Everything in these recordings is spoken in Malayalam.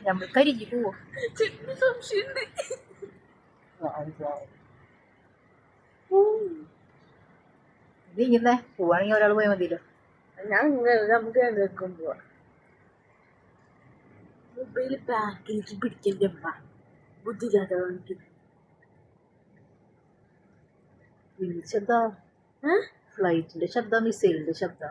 നമ്മൾ കരിഞ്ഞു പോവോ? സംശയമുണ്ട്. ഇത് ഇങ്ങനെ പോവാണെങ്കിൽ ഒരാൾ പോയാൽ മതിയല്ലോ. ഞാൻ നമുക്ക് രണ്ടുപേർക്കും പോവാ. മൊബൈൽ ബാക്കിലേക്ക് പിടിക്കല്ലേ ബുദ്ധിയില്ലാത്ത ശബ്ദ ഫ്ലൈറ്റിന്റെ ശബ്ദം, മിസൈലിന്റെ ശബ്ദം.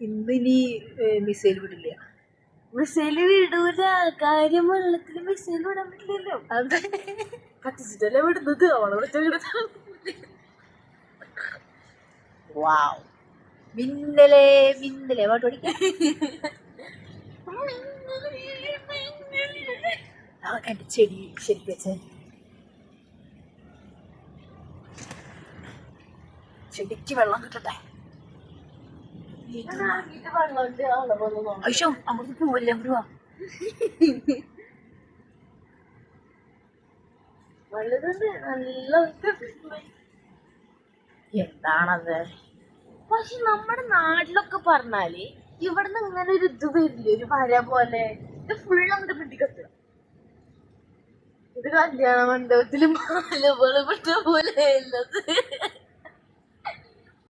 ഇന്നിനി മിസൈൽ വിടില്ല. മിസൈല് വിടൂല. കാര്യം വെള്ളത്തില് മിസൈൽ വിടാൻ പറ്റില്ലല്ലോ. അത് കത്തിച്ചിട്ടല്ലേ വിടുന്നത്. വാവ്, മിന്നലേ മിന്നലേ പാട്ട് പഠിക്കാം. എന്റെ ചെടി ശരിക്കും ചെടിക്ക് വെള്ളം കിട്ടട്ടെ. അയ്യോ, അങ്ങോട്ട് പോവല്ലേ, അങ്ങോട്ട് പോവാ. എന്താണത്? പക്ഷെ നമ്മുടെ നാട്ടിലൊക്കെ പറഞ്ഞാല് ഇവിടുന്ന് ഇങ്ങനെ ഒരു ഇത് വരില്ല, ഒരു വര പോലെ. ഇത് ഫുള്ള് അങ്ങോട്ട് പിടിക്കത്തുക. ഇത് കല്യാണ മണ്ഡപത്തില് മാല പോലെ പെട്ട പോലെ ഉള്ളത്.